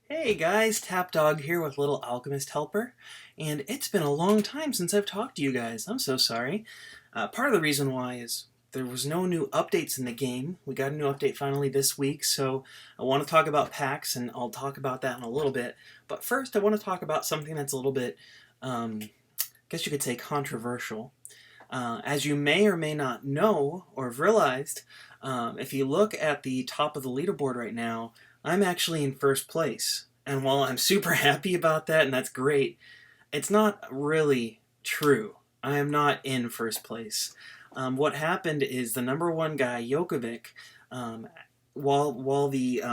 Hey guys, TapDawg here with little Alchemist helper, and it's been a long time since I've talked to you guys. I'm so sorry. Part of the reason why is there was no new updates in the game. We got a new update finally this week, so I want to talk about packs, and I'll talk about that in a little bit. But first, I want to talk about something that's a little bit, I guess you could say, controversial. As you may or may not know or have realized, if you look at the top of the leaderboard right now, I'm actually in first place. And while I'm super happy about that, and that's great, it's not really true. I am not in first place. What happened is the number one guy, Jokovic, um, while the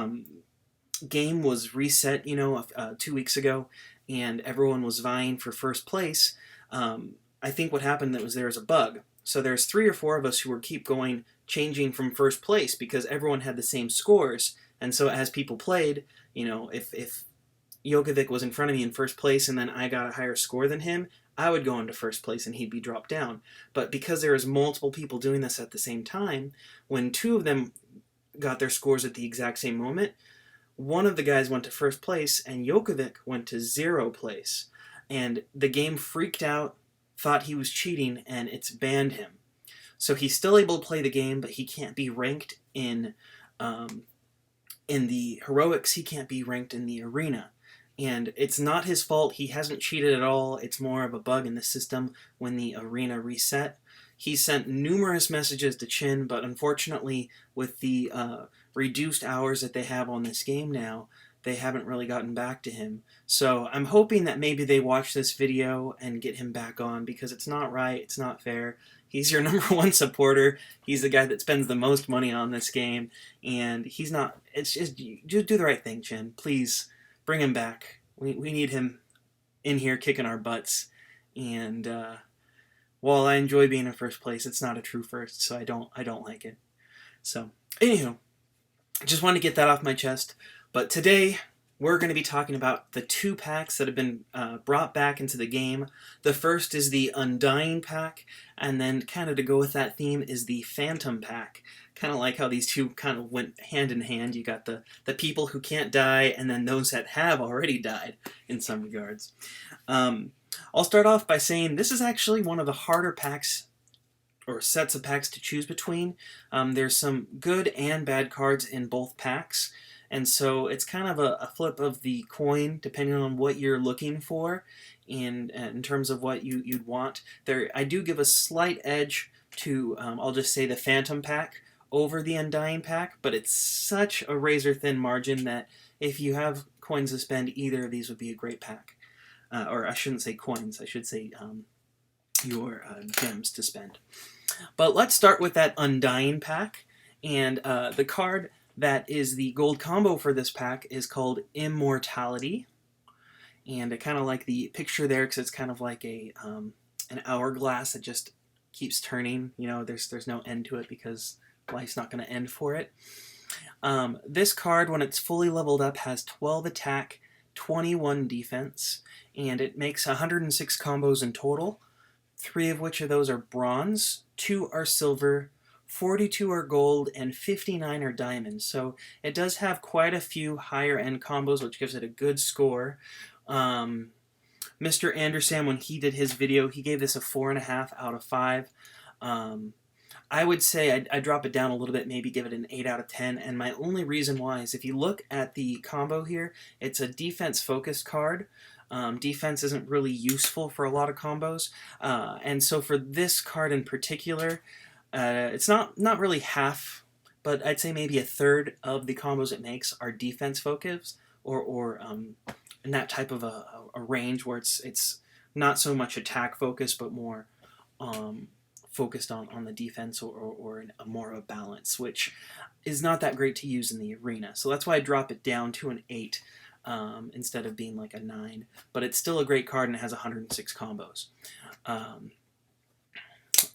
game was reset, 2 weeks ago, and everyone was vying for first place, I think what happened was there was a bug. So there's three or four of us who were keep going, changing from first place because everyone had the same scores. And so as people played, if Jokovic was in front of me in first place and then I got a higher score than him, I would go into first place and he'd be dropped down. But because there was multiple people doing this at the same time, when two of them got their scores at the exact same moment, one of the guys went to first place and Jokovic went to 0th place. And the game freaked out, thought he was cheating, and it's banned him. So he's still able to play the game, but he can't be ranked in the heroics. He can't be ranked in the arena. And it's not his fault. He hasn't cheated at all. It's more of a bug in the system when the arena reset. He sent numerous messages to Chin, but unfortunately, with the reduced hours that they have on this game now, they haven't really gotten back to him. So I'm hoping that maybe they watch this video and get him back on, because it's not right, it's not fair. He's your number one supporter. He's the guy that spends the most money on this game, and he's not. It's just do the right thing, Chin. Please bring him back. We need him in here kicking our butts. And while I enjoy being in first place, it's not a true first, so I don't like it. So anywho, just wanted to get that off my chest. But today, we're going to be talking about the two packs that have been brought back into the game. The first is the Undying pack, and then kind of to go with that theme is the Phantom pack. Kind of like how these two kind of went hand in hand. You got the people who can't die, and then those that have already died in some regards. I'll start off by saying this is actually one of the harder packs or sets of packs to choose between. There's some good and bad cards in both packs. And so it's kind of a flip of the coin depending on what you're looking for in terms of what you'd want. I do give a slight edge to, I'll just say, the Phantom pack over the Undying pack, but it's such a razor-thin margin that if you have coins to spend, either of these would be a great pack. Or I shouldn't say coins, I should say your gems to spend. But let's start with that Undying pack, and the card that is the gold combo for this pack is called Immortality. And I kind of like the picture there because it's kind of like an hourglass that just keeps turning. There's no end to it because life's not going to end for it. This card, when it's fully leveled up, has 12 attack, 21 defense, and it makes 106 combos in total. 3 of which of those are bronze, 2 are silver, 42 are gold, and 59 are diamonds. So it does have quite a few higher end combos, which gives it a good score. Mr. Anderson, when he did his video, he gave this a 4.5 out of 5. I would say I'd drop it down a little bit, maybe give it an 8 out of 10. And my only reason why is if you look at the combo here, it's a defense-focused card. Defense isn't really useful for a lot of combos. And so for this card in particular, it's not really half, but I'd say maybe a third of the combos it makes are defense focused, or in that type of a range where it's not so much attack focused, but more focused on the defense or more of a balance, which is not that great to use in the arena. So that's why I drop it down to an 8 instead of being like a 9. But it's still a great card and it has 106 combos.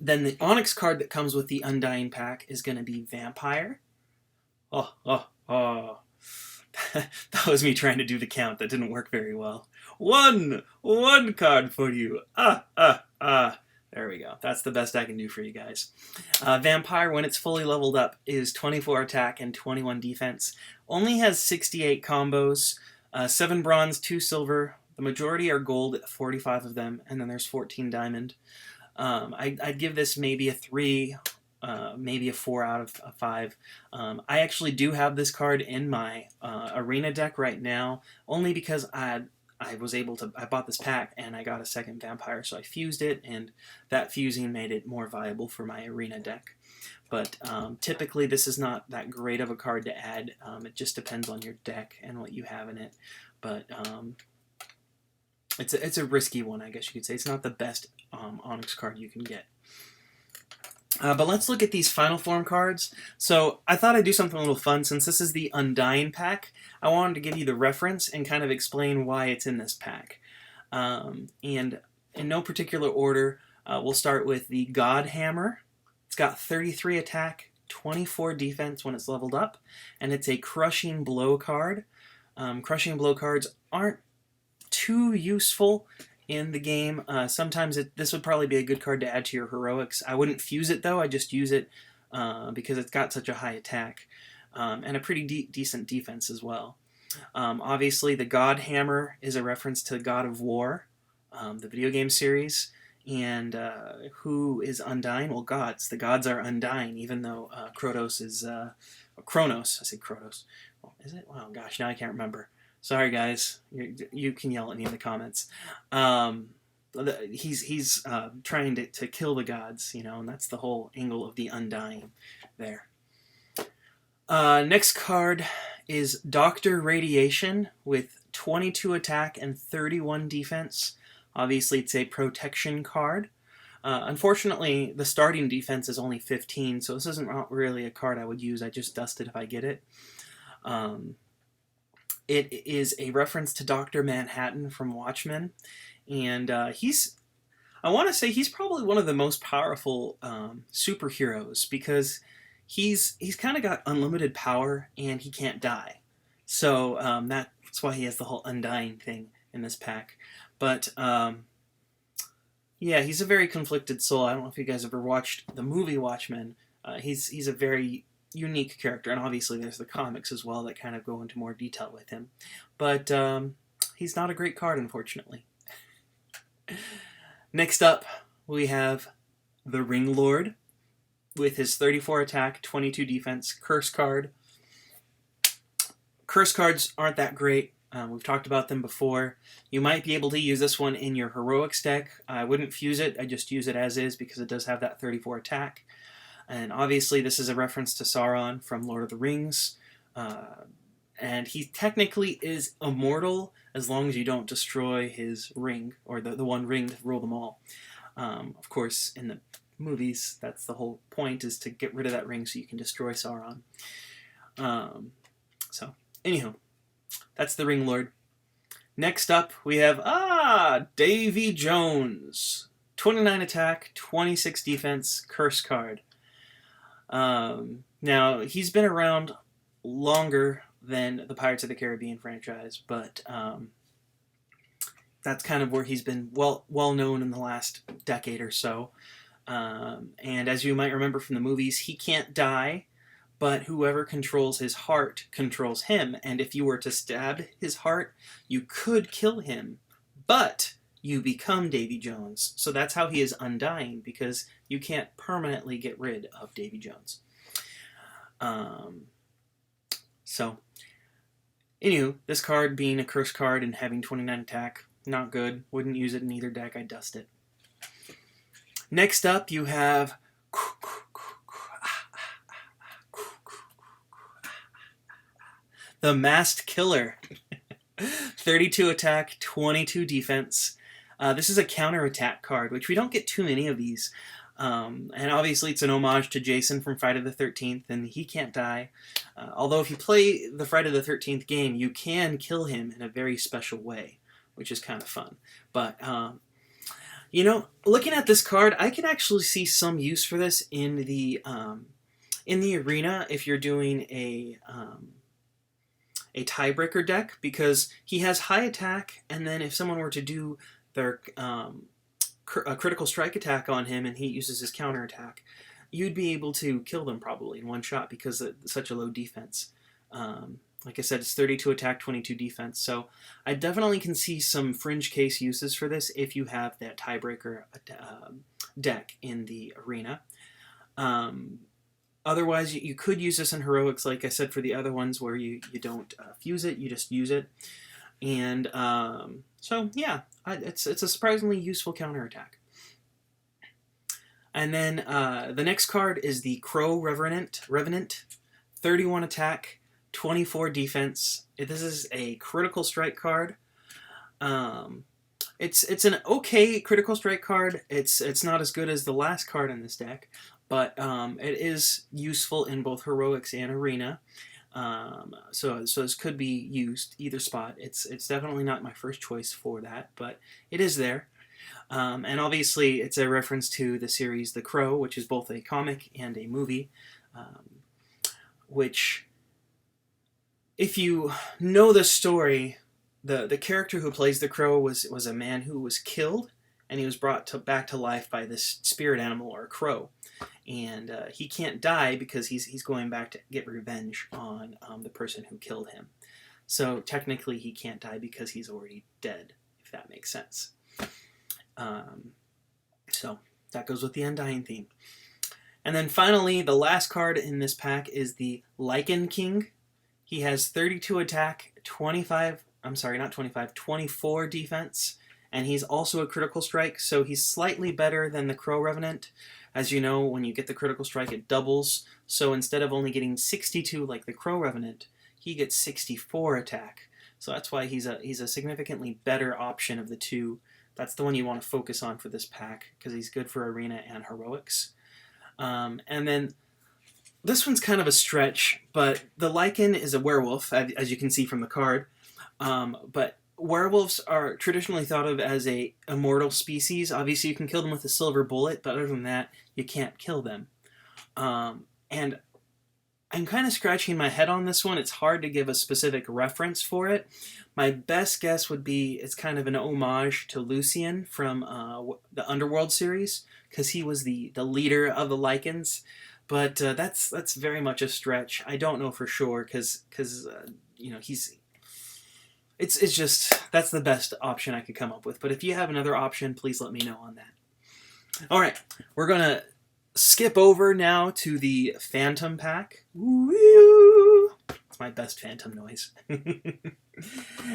Then the Onyx card that comes with the Undying pack is going to be Vampire. Oh. That was me trying to do the count. That didn't work very well. One card for you. There we go. That's the best I can do for you guys. Vampire, when it's fully leveled up, is 24 attack and 21 defense. Only has 68 combos. 7 bronze, 2 silver. The majority are gold, 45 of them, and then there's 14 diamond. I'd give this maybe a 3, maybe a 4 out of 5. I actually do have this card in my arena deck right now, only because I bought this pack and I got a second vampire, so I fused it, and that fusing made it more viable for my arena deck. But typically this is not that great of a card to add. It just depends on your deck and what you have in it. But it's a risky one, I guess you could say. It's not the best Onyx card you can get. But let's look at these Final Form cards. So I thought I'd do something a little fun. Since this is the Undying pack, I wanted to give you the reference and kind of explain why it's in this pack. And in no particular order, we'll start with the God Hammer. It's got 33 attack, 24 defense when it's leveled up, and it's a Crushing Blow card. Crushing Blow cards aren't too useful in the game. Sometimes this would probably be a good card to add to your heroics. I wouldn't fuse it though, I just use it because it's got such a high attack and a pretty decent defense as well. Obviously the God Hammer is a reference to God of War, the video game series, and who is Undying? Well, gods. The gods are undying, even though Kronos is... Kronos, I say Kronos. Oh, is it? Oh gosh, now I can't remember. Sorry, guys. You can yell at me in the comments. He's trying to kill the gods, you know, and that's the whole angle of the Undying there. Next card is Dr. Radiation with 22 attack and 31 defense. Obviously, it's a protection card. Unfortunately, the starting defense is only 15, so this isn't not really a card I would use. I just dust it if I get it. It is a reference to Dr. Manhattan from Watchmen, and I want to say he's probably one of the most powerful superheroes, because he's kind of got unlimited power and he can't die. So that's why he has the whole Undying thing in this pack. But yeah, he's a very conflicted soul. I don't know if you guys ever watched the movie Watchmen. He's a very unique character, and obviously there's the comics as well that kind of go into more detail with him. But he's not a great card, unfortunately. Next up, we have the Ring Lord with his 34 attack, 22 defense, curse card. Curse cards aren't that great. We've talked about them before. You might be able to use this one in your heroics deck. I wouldn't fuse it. I just use it as is because it does have that 34 attack. And obviously this is a reference to Sauron from Lord of the Rings. And he technically is immortal as long as you don't destroy his ring, or the one ring to rule them all. Of course, in the movies, that's the whole point, is to get rid of that ring so you can destroy Sauron. So, anywho, that's the Ring Lord. Next up, we have, Davy Jones. 29 attack, 26 defense, curse card. Now, he's been around longer than the Pirates of the Caribbean franchise, but that's kind of where he's been well known in the last decade or so. And as you might remember from the movies, he can't die, but whoever controls his heart controls him, and if you were to stab his heart, you could kill him, but you become Davy Jones. So that's how he is undying, because you can't permanently get rid of Davy Jones. So, anywho, this card being a curse card and having 29 attack, not good. Wouldn't use it in either deck. I'd dust it. Next up, you have the Masked Killer. 32 attack, 22 defense. This is a counterattack card, which we don't get too many of these. And obviously it's an homage to Jason from Friday the 13th, and he can't die. Although if you play the Friday the 13th game, you can kill him in a very special way, which is kind of fun. But, you know, looking at this card, I can actually see some use for this in the arena if you're doing a tiebreaker deck, because he has high attack, and then if someone were to do their a critical strike attack on him and he uses his counterattack, you'd be able to kill them probably in one shot because of such a low defense. Like I said, it's 32 attack, 22 defense. So I definitely can see some fringe case uses for this if you have that tiebreaker deck in the arena. Otherwise, you could use this in heroics, like I said, for the other ones where you don't fuse it, you just use it. And so, yeah, it's a surprisingly useful counterattack. And then the next card is the Crow Revenant. 31 attack, 24 defense. This is a critical strike card. It's an okay critical strike card. It's not as good as the last card in this deck, but it is useful in both heroics and arena. So this could be used either spot. It's definitely not my first choice for that, but it is there. And obviously, it's a reference to the series The Crow, which is both a comic and a movie, which, if you know the story, the character who plays the Crow was a man who was killed, and he was brought back to life by this spirit animal, or crow. And he can't die because he's going back to get revenge on the person who killed him. So technically, he can't die because he's already dead, if that makes sense. So that goes with the Undying theme. And then finally, the last card in this pack is the Lycan King. He has 32 attack, 24 defense, and he's also a critical strike, so he's slightly better than the Crow Revenant. As you know, when you get the critical strike, it doubles, so instead of only getting 62 like the Crow Revenant, he gets 64 attack. So that's why he's a significantly better option of the two. That's the one you want to focus on for this pack, because he's good for arena and heroics. And then this one's kind of a stretch, but the Lycan is a werewolf, as you can see from the card. But werewolves are traditionally thought of as a immortal species. Obviously, you can kill them with a silver bullet, but other than that, you can't kill them. And I'm kind of scratching my head on this one. It's hard to give a specific reference for it. My best guess would be it's kind of an homage to Lucian from the Underworld series, because he was the leader of the Lycans. But that's very much a stretch. I don't know for sure, because it's just, that's the best option I could come up with. But if you have another option, please let me know on that. All right, we're going to skip over now to the Phantom pack. Woo! It's my best Phantom noise.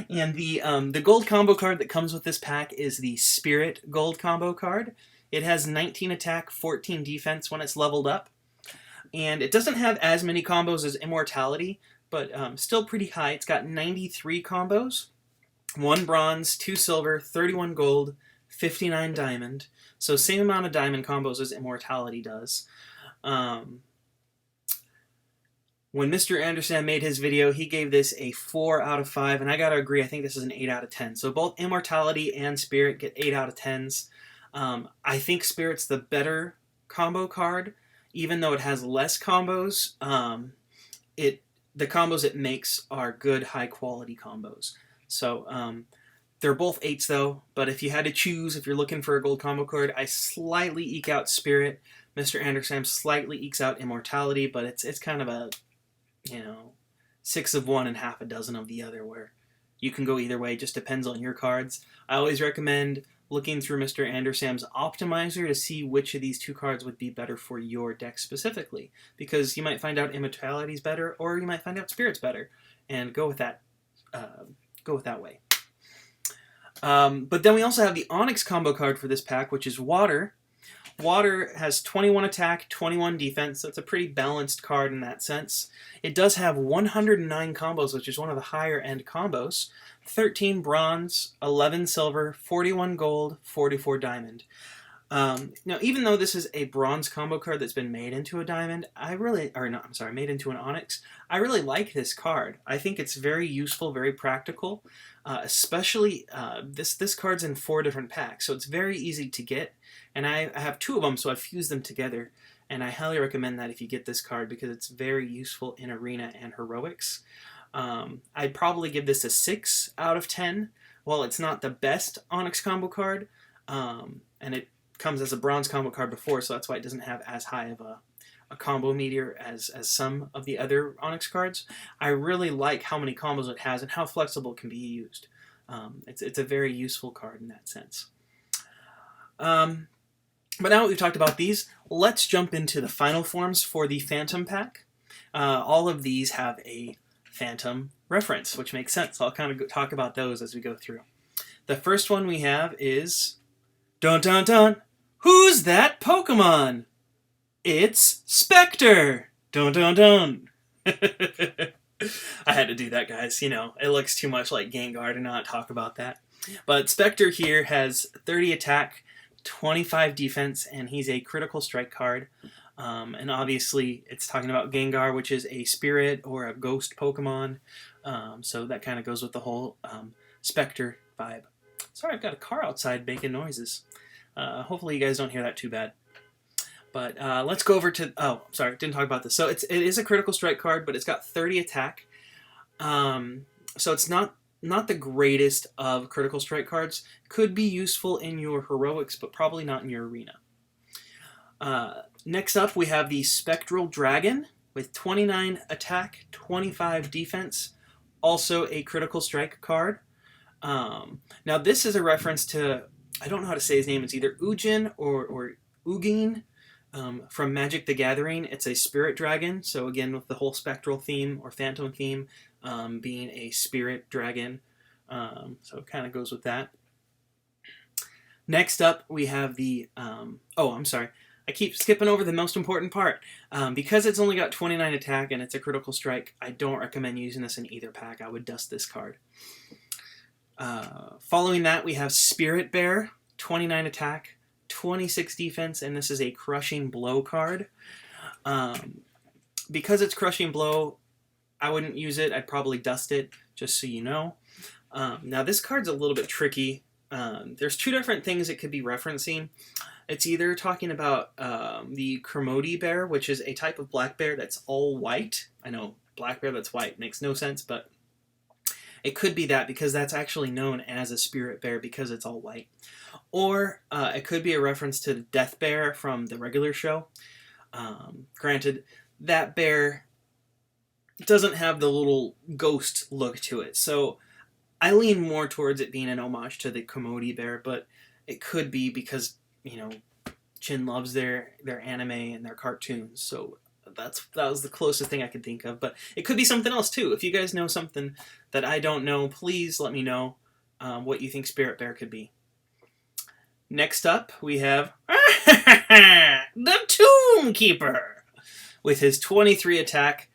And the gold combo card that comes with this pack is the Spirit gold combo card. It has 19 attack, 14 defense when it's leveled up. And it doesn't have as many combos as Immortality, but still pretty high. It's got 93 combos, 1 bronze, 2 silver, 31 gold, 59 diamond. So same amount of diamond combos as Immortality does. When Mr. Anderson made his video, he gave this a 4 out of 5, and I gotta agree, I think this is an 8 out of 10. So both Immortality and Spirit get 8 out of 10s. I think Spirit's the better combo card, even though it has less combos. The combos it makes are good, high-quality combos. So they're both 8s, though, but if you had to choose, if you're looking for a gold combo card, I slightly eke out Spirit. Mr. Anderson slightly ekes out Immortality, but it's kind of a, 6 of one and half a dozen of the other, where you can go either way. It just depends on your cards. I always recommend looking through Mr. Andersam's optimizer to see which of these two cards would be better for your deck specifically, because you might find out Immortality's better, or you might find out Spirit's better, and go with that way. But then we also have the Onyx combo card for this pack, which is Water. Water has 21 attack, 21 defense, so it's a pretty balanced card in that sense. It does have 109 combos, which is one of the higher end combos. 13 bronze, 11 silver, 41 gold, 44 diamond. Now, even though this is a bronze combo card that's been made into a diamond, made into an onyx, I really like this card. I think it's very useful, very practical, especially this card's in 4 different packs, so it's very easy to get, and I have 2 of them, so I've fused them together, and I highly recommend that if you get this card, because it's very useful in arena and heroics. I'd probably give this a 6 out of 10. While it's not the best Onyx combo card, and it comes as a bronze combo card before, so that's why it doesn't have as high of a combo meter as some of the other Onyx cards. I really like how many combos it has and how flexible it can be used. It's a very useful card in that sense. But now that we've talked about these, let's jump into the final forms for the Phantom pack. All of these have a Phantom reference, which makes sense. I'll kind of talk about those as we go through. The first one we have is... Dun dun dun! Who's that Pokemon? It's Specter! Dun dun dun! I had to do that, guys. You know, it looks too much like Gengar to not talk about that. But Specter here has 30 attack, 25 defense, and he's a critical strike card. And obviously, it's talking about Gengar, which is a spirit or a ghost Pokemon. So that kind of goes with the whole Specter vibe. Sorry, I've got a car outside making noises. Hopefully you guys don't hear that too bad. But let's go over to... Oh, sorry, didn't talk about this. So it is a critical strike card, but it's got 30 attack. So it's not the greatest of critical strike cards. Could be useful in your heroics, but probably not in your arena. Next up, we have the Spectral Dragon with 29 attack, 25 defense. Also a critical strike card. Now this is a reference to... I don't know how to say his name. It's either Ujin or Ugin. From Magic the Gathering. It's a spirit dragon, so again with the whole spectral theme or phantom theme being a spirit dragon, so it kind of goes with that. Next up we have the I'm sorry, I keep skipping over the most important part. Because it's only got 29 attack and it's a critical strike, I don't recommend using this in either pack. I would dust this card. Following that we have Spirit Bear, 29 attack, 26 defense, and this is a Crushing Blow card. Because it's Crushing Blow, I wouldn't use it. I'd probably dust it, just so you know. Now this card's a little bit tricky. There's two different things it could be referencing. It's either talking about the Kermode bear, which is a type of black bear that's all white. I know, black bear that's white makes no sense, but it could be that because that's actually known as a spirit bear because it's all white. Or it could be a reference to the Death Bear from the regular show. Granted, that bear doesn't have the little ghost look to it. So I lean more towards it being an homage to the Kermode bear, but it could be because, you know, Chin loves their anime and their cartoons. So that was the closest thing I could think of. But it could be something else too. If you guys know something that I don't know, please let me know what you think Spirit Bear could be. Next up, we have the Tomb Keeper with his 23 attack,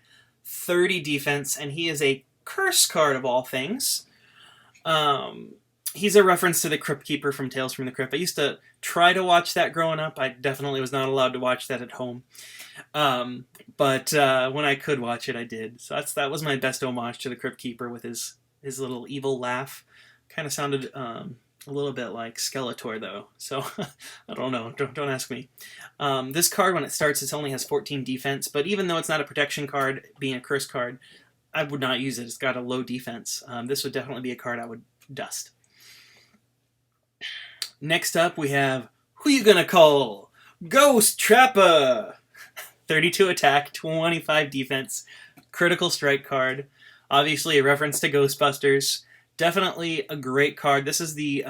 30 defense, and he is a curse card of all things. He's a reference to the Crypt Keeper from Tales from the Crypt. I used to try to watch that growing up. I definitely was not allowed to watch that at home. But when I could watch it, I did. So that was my best homage to the Crypt Keeper with his little evil laugh. Kind of sounded a little bit like Skeletor, though. So I don't know. Don't ask me. This card, when it starts, it only has 14 defense. But even though it's not a protection card, being a curse card, I would not use it. It's got a low defense. This would definitely be a card I would dust. Next up, we have, who you gonna call? Ghost Trapper! 32 attack, 25 defense, critical strike card. Obviously a reference to Ghostbusters. Definitely a great card. This is the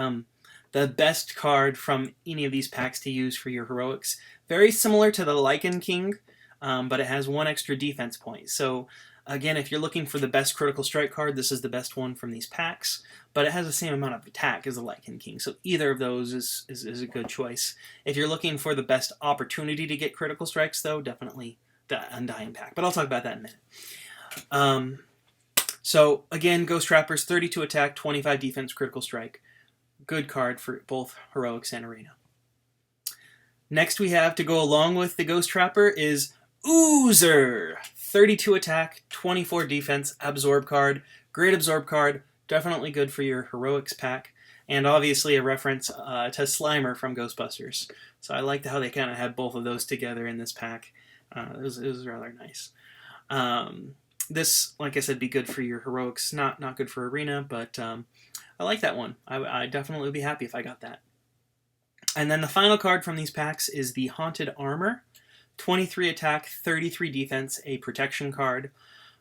best card from any of these packs to use for your heroics. Very similar to the Lycan King, but it has one extra defense point. So again, if you're looking for the best critical strike card, this is the best one from these packs. But it has the same amount of attack as the Lycan King, so either of those is a good choice. If you're looking for the best opportunity to get critical strikes, though, definitely the Undying pack. But I'll talk about that in a minute. So again, Ghost Trappers, 32 attack, 25 defense, critical strike. Good card for both heroics and arena. Next we have, to go along with the Ghost Trapper, is Oozer. 32 attack, 24 defense, absorb card. Great absorb card. Definitely good for your heroics pack. And obviously a reference to Slimer from Ghostbusters. So I liked how they kind of had both of those together in this pack. It was rather nice. This, like I said, be good for your heroics. Not good for arena, but I like that one. I definitely would be happy if I got that. And then the final card from these packs is the Haunted Armor. 23 attack, 33 defense, a protection card.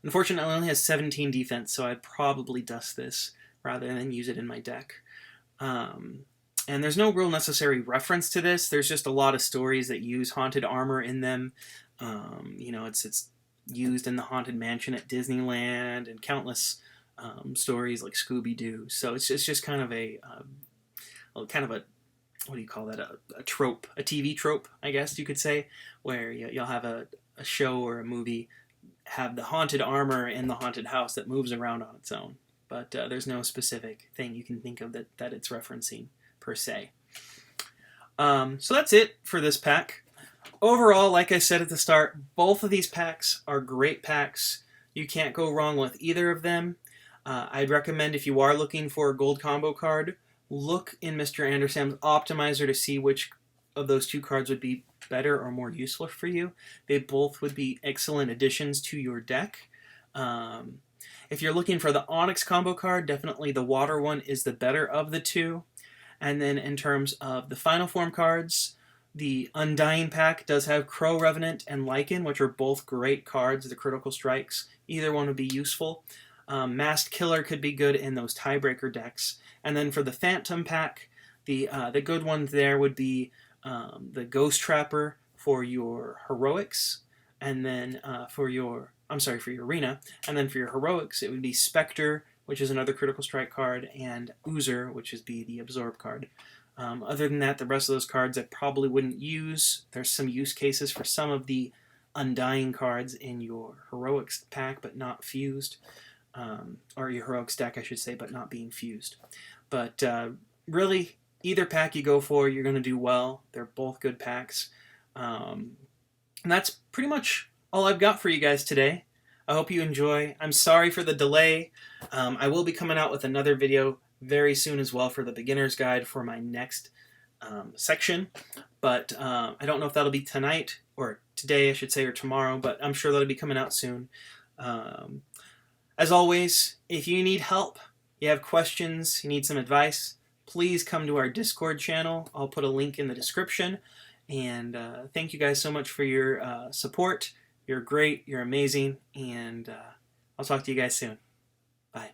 Unfortunately, it only has 17 defense, so I'd probably dust this rather than use it in my deck. And there's no real necessary reference to this. There's just a lot of stories that use haunted armor in them. It's used in the Haunted Mansion at Disneyland and countless stories like Scooby-Doo. So it's just kind of a what do you call that? A trope, a TV trope, I guess you could say, where you'll have a show or a movie have the haunted armor in the haunted house that moves around on its own. But there's no specific thing you can think of that it's referencing per se. So that's it for this pack. Overall, like I said at the start, both of these packs are great packs. You can't go wrong with either of them. I'd recommend, if you are looking for a gold combo card, look in Mr. Andersam's Optimizer to see which of those two cards would be better or more useful for you. They both would be excellent additions to your deck. If you're looking for the Onyx combo card, definitely the water one is the better of the two. And then in terms of the Final Form cards, the Undying pack does have Crow, Revenant, and Lycan, which are both great cards, the critical strikes. Either one would be useful. Masked Killer could be good in those tiebreaker decks. And then for the Phantom pack, the good ones there would be the Ghost Trapper for your heroics, and then for your arena, and then for your heroics it would be Specter, which is another critical strike card, and Oozer, which is the absorb card. Other than that, the rest of those cards I probably wouldn't use. There's some use cases for some of the Undying cards in your heroics pack, but not fused. Or your heroics deck, I should say, but not being fused. But really, either pack you go for, you're going to do well. They're both good packs. And that's pretty much all I've got for you guys today. I hope you enjoy. I'm sorry for the delay. I will be coming out with another video very soon as well for the beginner's guide for my next section. But I don't know if that'll be tonight or today, I should say, or tomorrow, but I'm sure that'll be coming out soon. As always, if you need help, you have questions, you need some advice, please come to our Discord channel. I'll put a link in the description. And thank you guys so much for your support. You're great, you're amazing, and I'll talk to you guys soon. Bye.